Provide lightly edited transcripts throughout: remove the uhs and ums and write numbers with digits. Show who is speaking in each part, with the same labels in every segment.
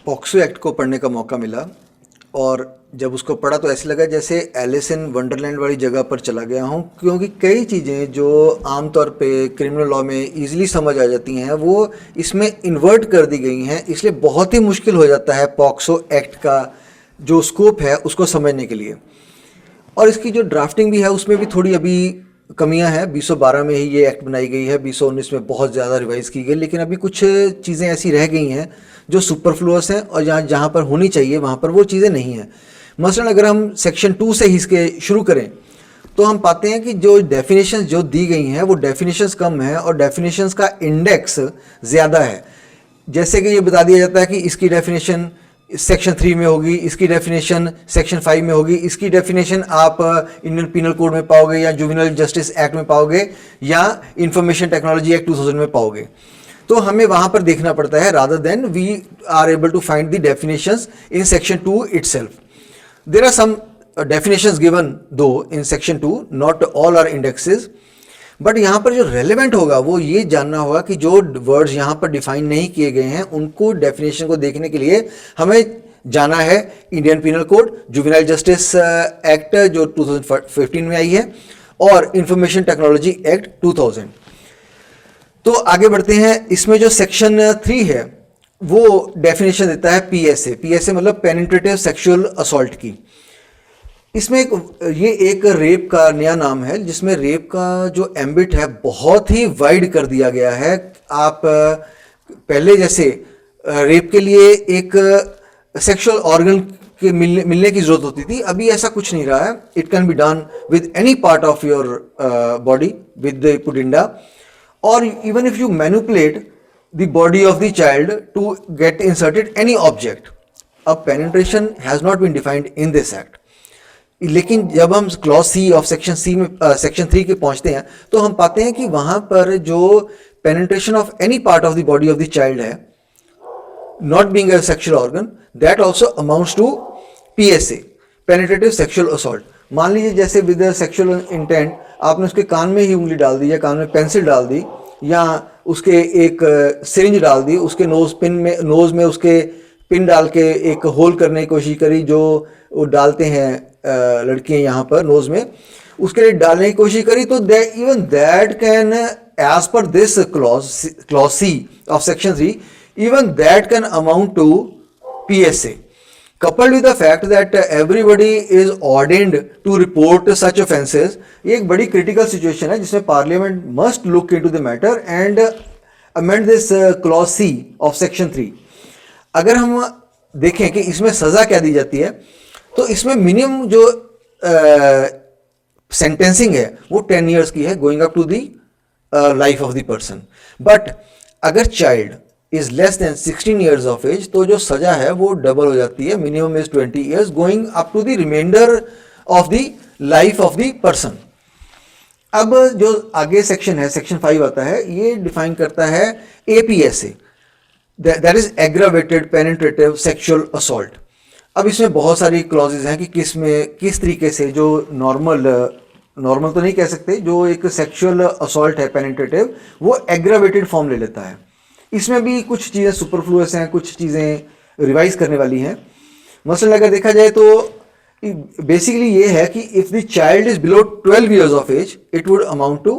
Speaker 1: POCSO act को पढ़ने का मौका मिला और जब उसको पढ़ा तो ऐसे लगा जैसे एलिस इन वंडरलैंड वाली जगह पर चला गया हूँ, क्योंकि कई चीज़ें जो आमतौर पे क्रिमिनल लॉ में इजीली समझ आ जाती हैं वो इसमें इन्वर्ट कर दी गई हैं। इसलिए बहुत ही मुश्किल हो जाता है पॉक्सो एक्ट का जो स्कोप है उसको समझने के लिए। और इसकी जो ड्राफ्टिंग भी है उसमें भी थोड़ी अभी कमियां हैं। 2012 में ही ये एक्ट बनाई गई है, 2019 में बहुत ज़्यादा रिवाइज़ की गई, लेकिन अभी कुछ चीज़ें ऐसी रह गई हैं जो सुपरफ्लुअस हैं और जहाँ पर होनी चाहिए वहाँ पर वो चीज़ें नहीं हैं। मसलन अगर हम सेक्शन 2 से ही इसके शुरू करें तो हम पाते हैं कि जो डेफिनेशंस जो दी गई हैं वो डेफिनेशंस कम है और डेफिनेशंस का इंडेक्स ज़्यादा है। जैसे कि ये बता दिया जाता है कि इसकी डेफिनेशन सेक्शन 3 में होगी, इसकी डेफिनेशन सेक्शन 5 में होगी, इसकी डेफिनेशन आप इंडियन पीनल कोड में पाओगे या जुवेनाइल जस्टिस एक्ट में पाओगे या इंफॉर्मेशन टेक्नोलॉजी एक्ट 2000 में पाओगे। तो हमें वहां पर देखना पड़ता है rather than we are able to find the definitions in section 2 itself. There are some definitions given though in section 2, not all are indexes. But यहाँ पर जो रेलेवेंट होगा वो ये जानना होगा कि जो वर्ड्स यहाँ पर डिफाइन नहीं किए गए हैं उनको डेफिनेशन को देखने के लिए हमें जाना है Indian penal code, juvenile justice act जो 2015 में आई है और इंफॉर्मेशन टेक्नोलॉजी एक्ट 2000। तो आगे बढ़ते हैं। इसमें जो सेक्शन 3 है वो डेफिनेशन देता है पीएसए। पीएसए मतलब पेनिट्रेटिव सेक्सुअल असॉल्ट की। इसमें ये एक रेप का नया नाम है जिसमें रेप का जो एम्बिट है बहुत ही वाइड कर दिया गया है। आप पहले जैसे रेप के लिए एक सेक्सुअल ऑर्गन के मिलने की जरूरत होती थी, अभी ऐसा कुछ नहीं रहा है। It can be done with any part of your body with the pudenda, और even if you manipulate the body of the child to get inserted any object. अब penetration has not been defined in this act, लेकिन जब हम clause C of section 3 के पहुंचते हैं तो हम पाते हैं कि वहां पर जो penetration of any part of the body of the child है not being a sexual organ, that also amounts to PSA, penetrative sexual assault. मान लीजिए जैसे विद सेक्सुअल इंटेंट आपने उसके कान में ही उंगली डाल दी या कान में पेंसिल डाल दी या उसके एक सिरिंज डाल दी, उसके नोज में उसके पिन डाल के एक होल करने की कोशिश करी जो वो डालते हैं लड़कियां यहाँ पर नोज में, उसके लिए डालने की कोशिश करी, तो even that can as per this clause C of section 3 even that can amount to PSA, coupled with the fact that everybody is ordained to report such offences। ये एक बड़ी क्रिटिकल सिचुएशन है जिसमें parliament must look into the matter and amend this clause C of section 3। अगर हम देखें कि इसमें सजा क्या दी जाती है तो इसमें मिनिमम जो सेंटेंसिंग है वो 10 years की है, going up to the life of the person. But अगर child is less than 16 years of age तो जो सजा है वो डबल हो जाती है, minimum is 20 years going up to the remainder of the life of the person. अब जो आगे सेक्शन है, सेक्शन 5 आता है, ये डिफाइन करता है APSA, that is aggravated penetrative sexual assault. अब इसमें बहुत सारी क्लॉजेज हैं कि किस तरीके से जो नॉर्मल तो नहीं कह सकते, जो एक सेक्सुअल असॉल्ट है पेनिट्रेटिव वो एग्रावेटेड फॉर्म ले लेता है। इसमें भी कुछ चीज़ें सुपरफ्लुअस हैं, कुछ चीज़ें रिवाइज करने वाली हैं। मसलन अगर देखा जाए तो बेसिकली ये है कि if the child is below 12 years of age it would amount to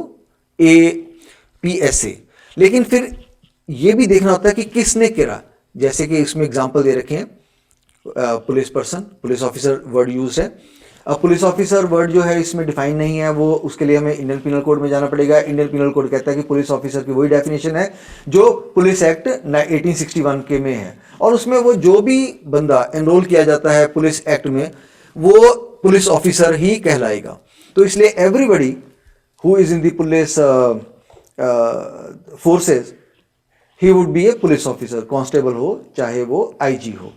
Speaker 1: APSA। लेकिन फिर ये भी देखना होता है कि किसने करा। जैसे कि इसमें एग्जांपल दे रखे हैं police person, police officer word use है। अब पुलिस ऑफिसर वर्ड जो है इसमें डिफाइन नहीं है, वो उसके लिए हमें इंडियन पीनल कोड में जाना पड़ेगा। इंडियन पीनल कोड कहता है कि पुलिस ऑफिसर की वही डेफिनेशन है जो पुलिस एक्ट 1861 के में है, और उसमें वो जो भी बंदा एनरोल किया जाता है पुलिस एक्ट में वो पुलिस ऑफिसर ही कहलाएगा। तो इसलिए everybody who is in the police forces he would be A police officer, constable हो चाहे वो IG हो।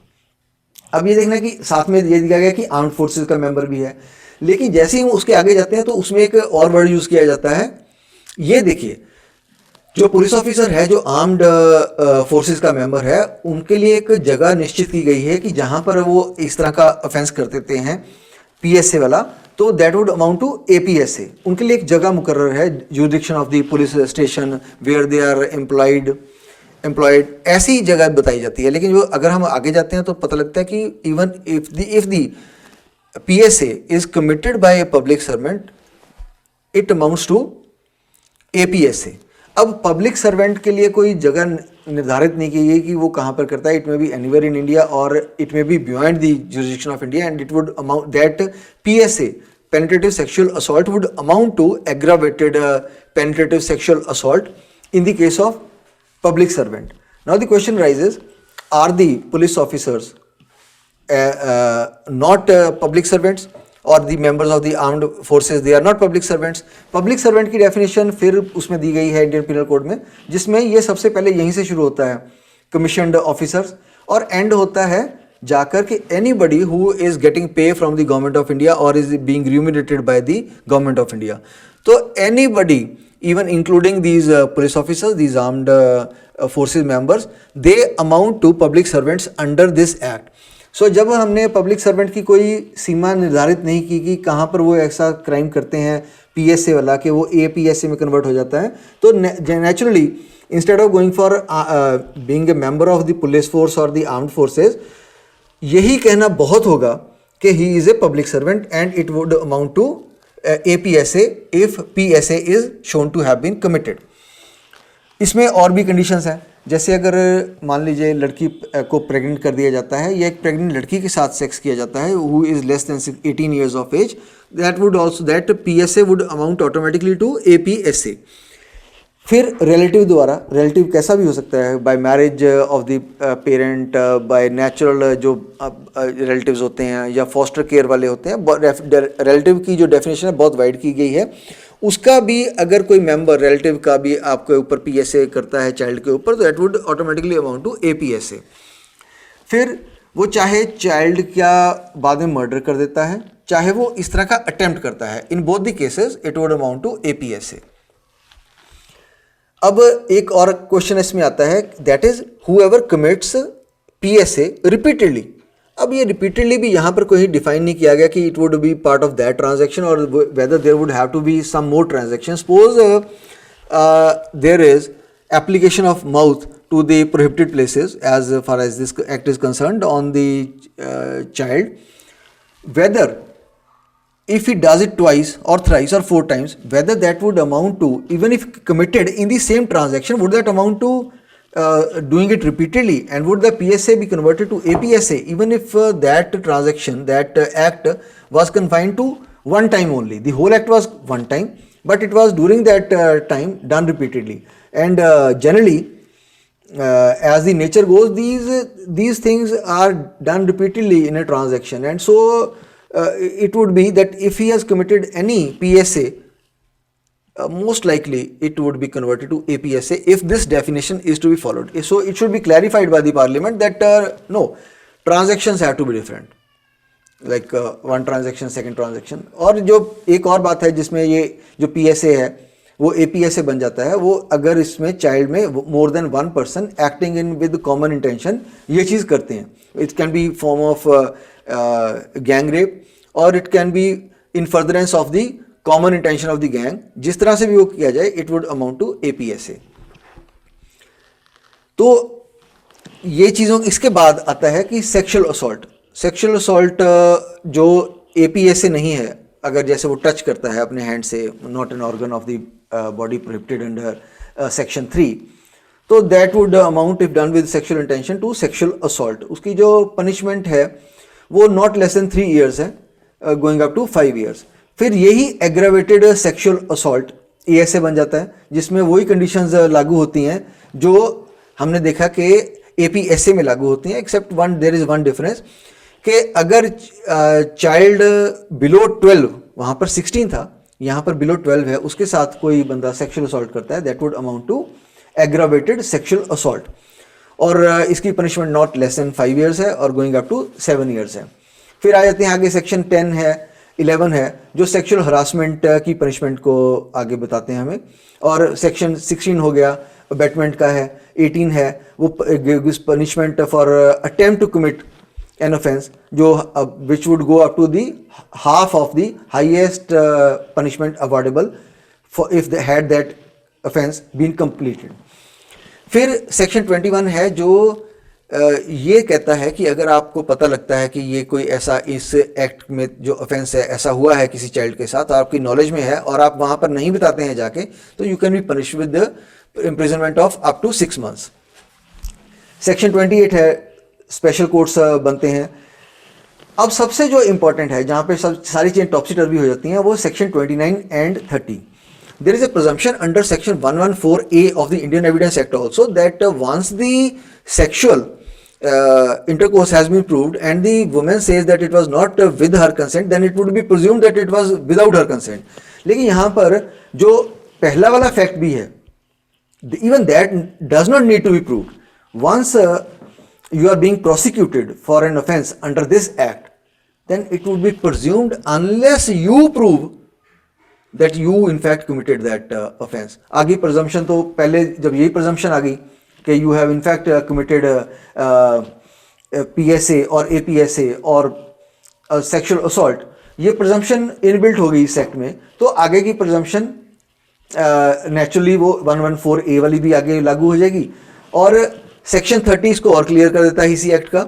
Speaker 1: अब ये देखना कि साथ में ये दिया गया कि आर्म्ड फोर्सेस का मेंबर भी है, लेकिन जैसे ही उसके आगे जाते हैं तो उसमें एक और वर्ड यूज किया जाता है। ये देखिए, जो पुलिस ऑफिसर है जो आर्म्ड फोर्सेस का मेंबर है उनके लिए एक जगह निश्चित की गई है कि जहां पर वो इस तरह का ऑफेंस कर देते हैं PSA वाला, तो that would amount to APSA। उनके लिए एक जगह मुकर्रर है, jurisdiction of the police station where they are employed employed, ऐसी जगह बताई जाती है। लेकिन जो अगर हम आगे जाते हैं तो पता लगता है कि even if the PSA is committed by a public servant, it amounts to APSA। अब पब्लिक सर्वेंट के लिए कोई जगह निर्धारित नहीं की गई कि वो कहाँ पर करता है। It may be anywhere in India और it may be beyond the jurisdiction of India, and it would amount that PSA penetrative sexual assault would amount to aggravated penetrative sexual assault in the case of public servant. Now the question rises, are the police officers not public servants, or the members of the armed forces, they are not public servants? Public servant की definition फिर उसमें दी गई है Indian penal code में, जिसमें ये सबसे पहले यहीं से शुरू होता है, कमीशनड ऑफिसर्स, और एंड होता है जाकर कि anybody who is getting pay from the government of India और is being remunerated by the government of India. तो anybody, even including these police officers, these armed forces members, they amount to public servants under this act. So जब हमने public servant की कोई सीमा निर्धारित नहीं की कि कहाँ पर वो ऐसा क्राइम करते हैं PSA वाला कि वो APSA में कन्वर्ट हो जाता है, तो naturally instead of going for being a member of the police force और द आर्म्ड फोर्सेज, यही कहना बहुत होगा कि he is a public servant and it would amount to APSA if PSA is shown to have been committed. इसमें और भी conditions हैं, जैसे अगर मान लीजिए लड़की को प्रेग्नेंट कर दिया जाता है या एक प्रेग्नेंट लड़की के साथ सेक्स किया जाता है who is less than 18 years of age, that PSA would amount automatically to APSA। फिर रिलेटिव द्वारा, रिलेटिव कैसा भी हो सकता है, by marriage of the parent, by natural जो रिलेटिव्स होते हैं या फॉस्टर केयर वाले होते हैं, रिलेटिव की जो डेफिनेशन है बहुत वाइड की गई है। उसका भी अगर कोई मेंबर रिलेटिव का भी आपके ऊपर PSA करता है चाइल्ड के ऊपर, तो that would automatically amount to APSA। फिर वो चाहे चाइल्ड क्या बाद में मर्डर कर देता है, चाहे वो इस तरह का अटेम्प्ट करता है, in both the cases it would amount to APSA। अब एक और क्वेश्चन इसमें आता है, that is whoever commits PSA repeatedly. अब ये रिपीटेडली भी यहाँ पर कोई डिफाइन नहीं किया गया कि it would be part of that transaction और whether there would have to be some more transaction. Suppose there is application of mouth to the prohibited places as far as this act is concerned on the child, whether if he does it twice or thrice or 4 times, whether that would amount to, even if committed in the same transaction, would that amount to doing it repeatedly, and would the PSA be converted to APSA even if that transaction, that act was confined to one time only? The whole act was one time, but it was during that time done repeatedly, and generally as the nature goes, these things are done repeatedly in a transaction, and so it would be that if he has committed any PSA, most likely it would be converted to APSA if this definition is to be followed. So it should be clarified by the parliament that no, transactions have to be different, like one transaction, second transaction. और जो एक और बात है जिसमें ये जो PSA है वो APSA बन जाता है, वो अगर इसमें चाइल्ड में more than one person acting in with common intention ये चीज़ करते हैं. It can be form of gang rape और it can be in furtherance of the common intention of the gang. जिस तरह से भी वो किया जाए it would amount to APSA. तो ये चीज़ों, इसके बाद आता है कि सेक्सुअल असॉल्ट. सेक्सुअल असॉल्ट जो APSA नहीं है, अगर जैसे वो टच करता है अपने हैंड से, not an organ of the body prohibited under section 3, तो that would amount if done with sexual intention to sexual assault. उसकी जो पनिशमेंट है वो नॉट लेस देन 3 years है, गोइंग अप टू 5 years. फिर यही एग्रावेटेड सेक्सुअल असॉल्ट ASA बन जाता है, जिसमें वही कंडीशंस लागू होती हैं जो हमने देखा कि APSA में लागू होती हैं, except one, there is one difference कि अगर चाइल्ड बिलो 12, वहाँ पर 16 था, यहाँ पर बिलो 12 है, उसके साथ कोई बंदा सेक्सुअल असॉल्ट करता है, that would amount to aggravated sexual assault. और इसकी punishment not less than 5 years है और गोइंग अप टू 7 years है. फिर आ जाते हैं आगे, सेक्शन 10 है, 11 है, जो सेक्सुअल हरासमेंट की पनिशमेंट को आगे बताते हैं हमें. और सेक्शन 16 हो गया, अबैटमेंट का है, 18 है, वो punishment for attempt to commit an offense, जो which would go up to the half of the highest punishment awardable for if they had that offense been completed. फिर सेक्शन 21 है जो ये कहता है कि अगर आपको पता लगता है कि ये कोई ऐसा इस एक्ट में जो ऑफेंस है ऐसा हुआ है किसी चाइल्ड के साथ, आपकी नॉलेज में है और आप वहाँ पर नहीं बताते हैं जाके, तो you can be punished with the imprisonment of up to 6 months। Section 28 है, स्पेशल कोर्ट्स बनते हैं। अब सबसे जो इंपॉर्टेंट है, जहाँ पे सब सारी चीज़ें टॉपसी टर्वी हो जाती हैं, वो section 29 and 30। There is a presumption under section 114A of the Indian Evidence Act also that once the sexual intercourse has been proved and the woman says that it was not with her consent, then it would be presumed that it was without her consent. लेकिन यहाँ पर जो पहला वाला fact भी है, even that does not need to be proved. Once you are being prosecuted for an offense under this act, then it would be presumed unless you prove that you in fact committed that offense. आगे presumption तो पहले जब यही presumption आ गई कि you have in fact committed PSA और APSA और sexual assault, ये presumption inbuilt हो गई इस एक्ट में, तो आगे की presumption नेचुरली वो 114A वाली भी आगे लागू हो जाएगी। और सेक्शन 30 इसको और क्लियर कर देता है इसी एक्ट का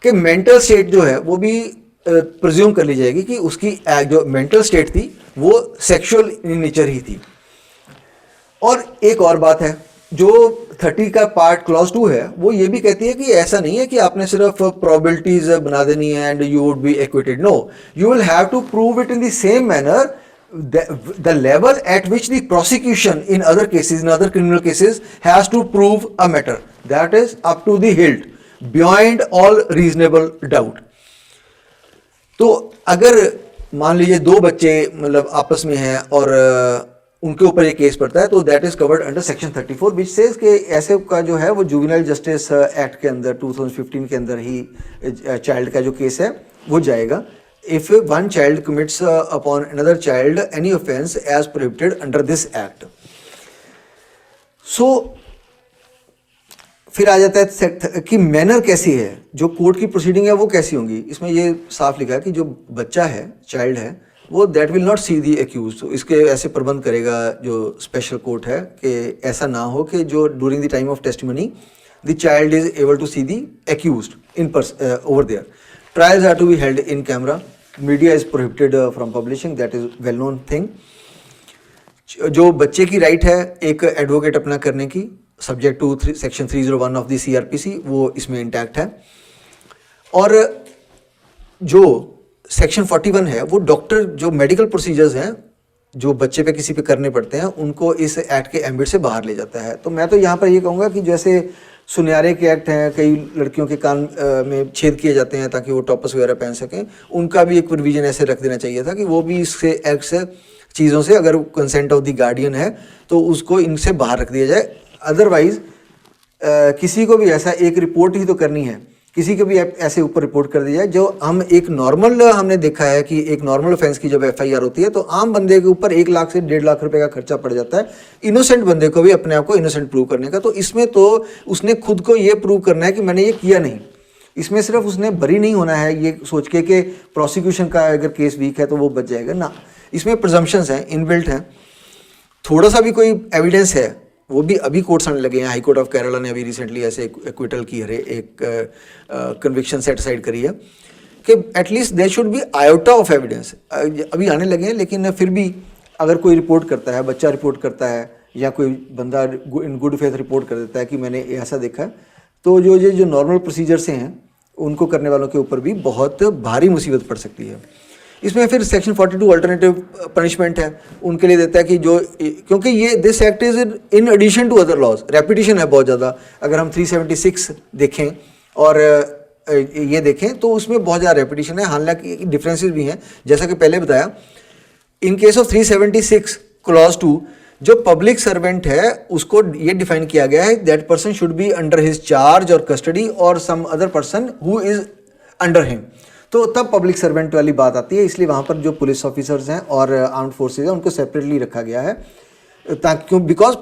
Speaker 1: कि मेंटल स्टेट जो है वो भी प्रिज्यूम कर ली जाएगी कि उसकी जो मेंटल स्टेट थी वो सेक्सुअल इन नेचर ही थी। और एक और बात है, जो 30 का पार्ट क्लॉज 2 है, वो ये भी कहती है कि ऐसा नहीं है कि आपने सिर्फ प्रोबेबिलिटीज बना देनी है and you would be acquitted. No, you will have to prove it in the same manner the level at which the prosecution in other cases, in other criminal cases, has to prove a matter, that is up to the hilt, beyond all reasonable doubt. तो अगर मान लीजिए दो बच्चे मतलब आपस में हैं और उनके ऊपर ये केस पड़ता है, तो that is covered under section 34 which says कि ऐसे का जो है वो जुवेनाइल जस्टिस एक्ट के अंदर 2015 के अंदर ही चाइल्ड का जो केस है वो जाएगा। If one child commits upon another child any offence as prohibited under this act. So फिर आ जाता है कि मैनर कैसी है, जो कोर्ट की प्रोसीडिंग है वो कैसी होंगी। इसमें ये साफ लिखा है कि जो बच्चा है, चाइल्ड है, वो that will not see the accused. तो इसके ऐसे प्रबंध करेगा जो स्पेशल कोर्ट है कि ऐसा ना हो कि जो during the time of testimony the child is able to see the accused in over there. Trials are to be held in camera. Media is prohibited from publishing. That is well known thing. जो बच्चे की right है एक advocate अपना करने की, subject to section 301 of the CRPC, वो इसमें इंटैक्ट है। और जो सेक्शन 41 है वो डॉक्टर जो मेडिकल प्रोसीजर्स हैं जो बच्चे पे किसी पे करने पड़ते हैं उनको इस एक्ट के एम्बिट से बाहर ले जाता है। तो मैं तो यहाँ पर ये कहूँगा कि जैसे सुनहरे के एक्ट हैं, कई लड़कियों के कान में छेद किए जाते हैं ताकि वो टॉपर्स वगैरह पहन सकें, उनका भी एक प्रोविजन ऐसे रख देना चाहिए था कि वो भी इससे एक्ट से चीज़ों से अगर कंसेंट ऑफ द गार्डियन है तो उसको इनसे बाहर रख दिया जाए। अदरवाइज किसी को भी ऐसा एक रिपोर्ट ही तो करनी है, किसी को भी ऐसे ऊपर रिपोर्ट कर दी जाए। जो हम एक नॉर्मल हमने देखा है कि एक नॉर्मल ऑफेंस की जब FIR होती है तो आम बंदे के ऊपर 1 लाख से 1.5 लाख रुपए का खर्चा पड़ जाता है इनोसेंट बंदे को भी अपने आप को इनोसेंट प्रूव करने का। तो इसमें तो उसने खुद को ये प्रूव करना है कि मैंने ये किया नहीं। इसमें सिर्फ उसने बरी नहीं होना है ये सोच के कि प्रोसिक्यूशन का अगर केस वीक है तो वो बच जाएगा ना। इसमें प्रिजम्पशंस हैं, इनबिल्ट हैं। थोड़ा सा भी कोई एविडेंस है वो भी अभी कोर्ट्स आने लगे हैं। हाई कोर्ट ऑफ केरला ने अभी रिसेंटली ऐसे एक्विटल की है, एक कन्विक्शन सेट साइड करी है कि at least there should be iota of evidence. अभी आने लगे हैं, लेकिन फिर भी अगर कोई रिपोर्ट करता है, बच्चा रिपोर्ट करता है या कोई बंदा इन गुड फेथ रिपोर्ट कर देता है कि मैंने ऐसा देखा है, तो जो नॉर्मल प्रोसीजर से हैं उनको करने वालों के ऊपर भी बहुत भारी मुसीबत पड़ सकती है। इसमें फिर सेक्शन 42 अल्टरनेटिव पनिशमेंट है, उनके लिए देता है कि जो, क्योंकि ये this act is in addition to other laws, repetition है बहुत ज़्यादा। अगर हम 376 देखें और ये देखें तो उसमें बहुत ज़्यादा रेपिटेशन है, हालांकि डिफरेंसेस भी हैं। जैसा कि पहले बताया, इन केस ऑफ 376 क्लॉज 2 जो पब्लिक सर्वेंट है उसको ये डिफाइन किया गया है that person should be under his charge और कस्टडी और some other person who is under him. तो तब पब्लिक सर्वेंट वाली बात आती है, इसलिए वहाँ पर जो पुलिस ऑफिसर्स हैं और आर्म्ड फोर्सेज हैं उनको सेपरेटली रखा गया है ताकि because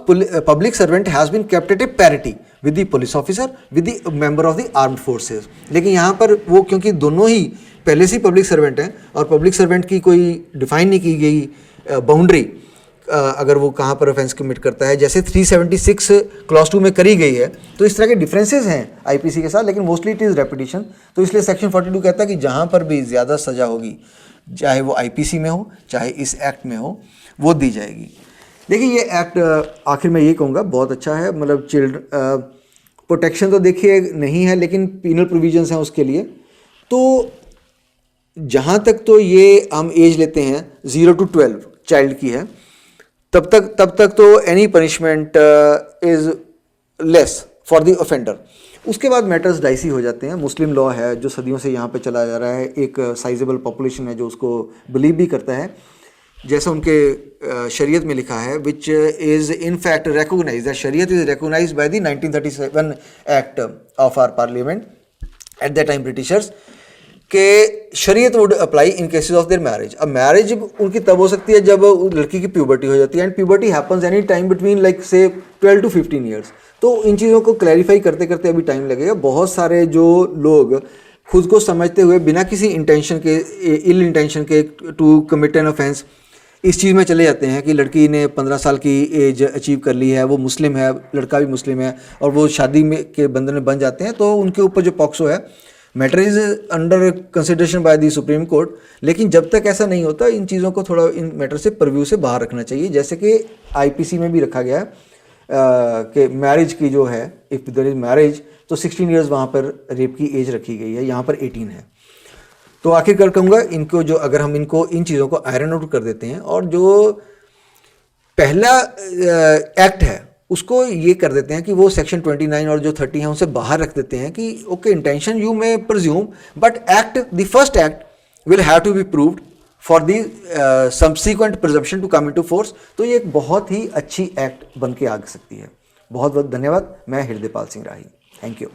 Speaker 1: public servant has been kept at a parity with the police officer with the member of the armed forces. लेकिन यहाँ पर वो क्योंकि दोनों ही पहले से पब्लिक सर्वेंट हैं और पब्लिक सर्वेंट की कोई डिफाइन नहीं की गई बाउंड्री अगर वो कहाँ पर ऑफेंस कमिट करता है, जैसे 376 क्लॉज 2 में करी गई है। तो इस तरह के डिफरेंसेस हैं आईपीसी के साथ, लेकिन मोस्टली इट इज़ रेपिटेशन। तो इसलिए सेक्शन 42 कहता है कि जहाँ पर भी ज़्यादा सज़ा होगी, चाहे वो आईपीसी में हो चाहे इस एक्ट में हो, वो दी जाएगी। देखिए ये एक्ट आखिर में ये कहूँगा बहुत अच्छा है, मतलब प्रोटेक्शन तो देखिए नहीं है, लेकिन पीनल प्रोविजंस हैं उसके लिए। तो जहाँ तक तो ये हम एज लेते हैं 0 to 12 चाइल्ड की है, तब तक तो any punishment is less for the offender. उसके बाद मैटर्स डाइसी हो जाते हैं। मुस्लिम लॉ है जो सदियों से यहाँ पे चला जा रहा है, एक साइजेबल पॉपुलेशन है जो उसको बिलीव भी करता है, जैसा उनके शरीयत में लिखा है, which is in fact recognise that शरीयत is recognise by the 1937 act of our parliament at that time britishers, के शरीयत would apply in cases of their marriage. अब मैरिज उनकी तब हो सकती है जब लड़की की प्यूबर्टी हो जाती है, and puberty happens any time between like से 12 to 15 ईयर्स। तो इन चीज़ों को क्लैरिफाई करते करते अभी टाइम लगेगा। बहुत सारे जो लोग खुद को समझते हुए बिना किसी इंटेंशन के, इल इंटेंशन के, टू कमिट एन ऑफेंस इस चीज़ में चले जाते हैं कि लड़की ने 15 साल की एज अचीव कर ली है, वो मुस्लिम है, लड़का भी मुस्लिम है, और वो शादी में के बंधन में बन जाते हैं। तो उनके ऊपर जो पॉक्सो है, matter is under consideration by the supreme court. लेकिन जब तक ऐसा नहीं होता, इन चीज़ों को थोड़ा इन मैटर से परव्यू से बाहर रखना चाहिए। जैसे कि आईपीसी में भी रखा गया है कि मैरिज की जो है, इफ़ देयर इज मैरिज, तो 16 ईयर्स वहाँ पर रेप की एज रखी गई है, यहाँ पर 18 है। तो आखिरकार कहूँगा इनको जो, अगर हम इनको इन चीज़ों को आयरन आउट कर देते हैं और जो पहला एक्ट है उसको ये कर देते हैं कि वो सेक्शन 29 और जो 30 है उनसे बाहर रख देते हैं कि okay, intention you may presume, but act, the first act will have to be proved for the subsequent presumption to come into force. तो ये एक बहुत ही अच्छी एक्ट बन के आ सकती है। बहुत बहुत धन्यवाद। मैं हृदयपाल सिंह राही, थैंक यू।